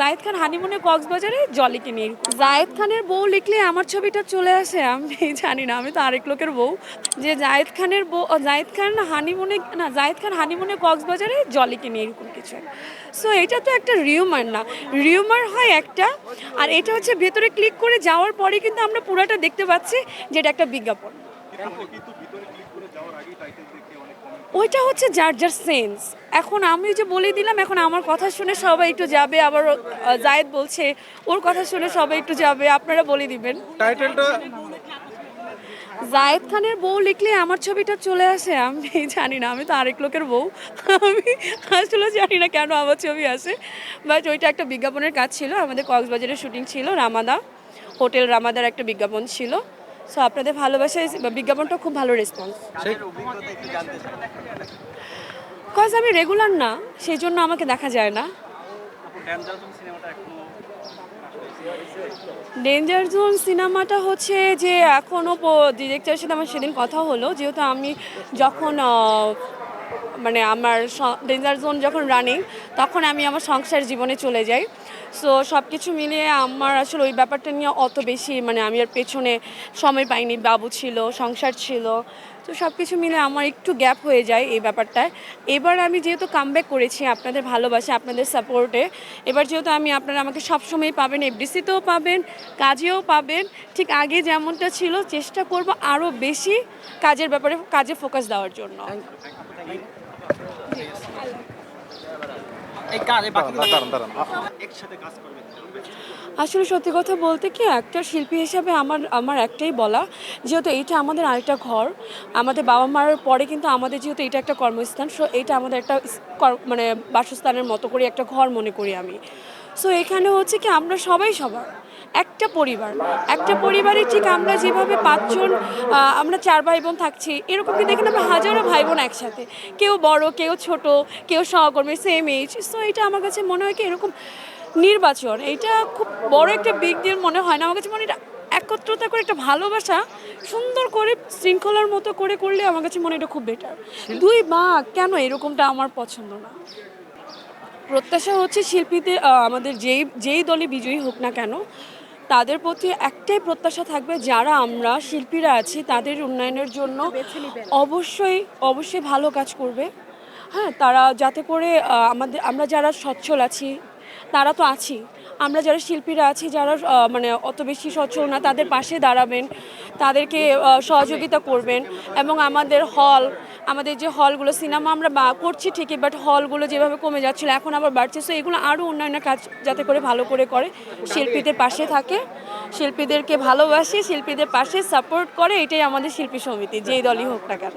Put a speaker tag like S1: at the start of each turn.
S1: জায়েদ খান হানিমুনে কক্সবাজারে জলিকে নিয়ে জায়েদ খানের বউ লিখলে আমার ছবিটা চলে আসে। আমি জানি না, আমি তো আরেক লোকের বউ। যে জায়েদ খানের বউ, জায়েদ খান হানিমুনে কক্সবাজারে জলিকে নিয়ে এরকম কিছু। সো এটা তো একটা রিউমার না, রিউমার হয় একটা, আর এটা হচ্ছে ভেতরে ক্লিক করে যাওয়ার পরে কিন্তু আমরা পুরোটা দেখতে পাচ্ছি যে এটা একটা বিজ্ঞাপন। ওইটা হচ্ছে যার যার সেন্স। এখন আমি যে বলে দিলাম, এখন আমার কথা শুনে সবাই একটু যাবে, আবার জায়েদ বলছে ওর কথা শুনে সবাই একটু যাবে, আপনারা বলে দিবেন।
S2: টাইটেলটা
S1: জায়েদ খানের বউ লিখলে আমার ছবিটা চলে আসে। আমি জানি না, আমি তো আরেক লোকের বউ। আমি আসলে জানি না কেন আমার ছবি আসে, বাট ওইটা একটা বিজ্ঞাপনের কাজ ছিল। আমাদের কক্সবাজারের শুটিং ছিল, রামাদা হোটেল রামাদার একটা বিজ্ঞাপন ছিল। সো আপনাদের ভালোবাসায় বিজ্ঞাপনটা খুব ভালো রেসপন্স। কজ আমি রেগুলার না, সেই জন্য আমাকে দেখা যায় না। ডেঞ্জার জোন সিনেমাটা হচ্ছে যে এখনও ডিরেক্টরের সাথে আমার সেদিন কথা হলো, যেহেতু আমি যখন মানে আমার ডেঞ্জার জোন যখন রানিং, তখন আমি আমার সংসার জীবনে চলে যাই। সো সব কিছু মিলিয়ে আমার আসলে ওই ব্যাপারটা নিয়ে অত বেশি আমি আর পেছনে সময় পাইনি। বাবু ছিল, সংসার ছিল, তো সব কিছু মিলে আমার একটু গ্যাপ হয়ে যায় এই ব্যাপারটায়। এবার আমি যেহেতু কামব্যাক করেছি আপনাদের ভালোবাসা, আপনাদের সাপোর্টে, এবার যেহেতু আপনারা আমাকে সবসময় পাবেন, এফডিসিতেও পাবেন, কাজেও পাবেন, ঠিক আগে যেমনটা ছিল চেষ্টা করব আরও বেশি কাজের ব্যাপারে কাজে ফোকাস দেওয়ার জন্য। আসলে সত্যি কথা বলতে কি, একটা শিল্পী হিসাবে আমার একটাই বলা, যেহেতু এইটা আমাদের আরেকটা ঘর, আমাদের বাবা মার পরে কিন্তু আমাদের যেহেতু এটা একটা কর্মস্থান, সো এটা আমাদের একটা মানে বাসস্থানের মতো করে একটা ঘর মনে করি আমি। সো এখানে হচ্ছে কি আমরা সবাই সবার একটা পরিবার, একটা পরিবারে ঠিক আমরা যেভাবে পাঁচজন, আমরা 4 ভাই বোন থাকছি, এরকম কিন্তু এখানে আমরা হাজারো ভাই বোন একসাথে, কেউ বড়, কেউ ছোট, কেউ সহকর্মী, সেম এজ। সো এটা আমার কাছে মনে হয় কি, এরকম নির্বাচন এইটা খুব বড় একটা বিগ ডিল মনে হয় না আমার কাছে। এটা একত্রতা করে একটা ভালোবাসা সুন্দর করে শৃঙ্খলার মতো করে করলে আমার কাছে এটা খুব বেটার। দুই ভাগ কেন, এরকমটা আমার পছন্দ না। প্রত্যাশা হচ্ছে শিল্পীদের, আমাদের যেই দলই বিজয়ী হোক না কেন, তাদের প্রতি একটাই প্রত্যাশা থাকবে, যারা আমরা শিল্পীরা আছি তাদের উন্নয়নের জন্য অবশ্যই ভালো কাজ করবে। হ্যাঁ, তারা যাতে করে আমরা যারা সচ্ছল আছি, তারা তো আছি, আমরা যারা শিল্পীরা আছি, যারা অত বেশি সচ্ছল না, তাদের পাশে দাঁড়াবেন, তাদেরকে সহযোগিতা করবেন। এবং আমাদের যে হলগুলো, সিনেমা আমরা করছি ঠিকই, বাট হলগুলো যেভাবে কমে যাচ্ছিল এখন আবার বাড়ছে। সো এগুলো আরও উন্নয়নের কাজ যাতে করে ভালো করে করে, শিল্পীদের পাশে থাকে, শিল্পীদেরকে ভালোবাসে, শিল্পীদের পাশে সাপোর্ট করে, এটাই আমাদের শিল্পী সমিতি, যেই দলই হোক না কেন।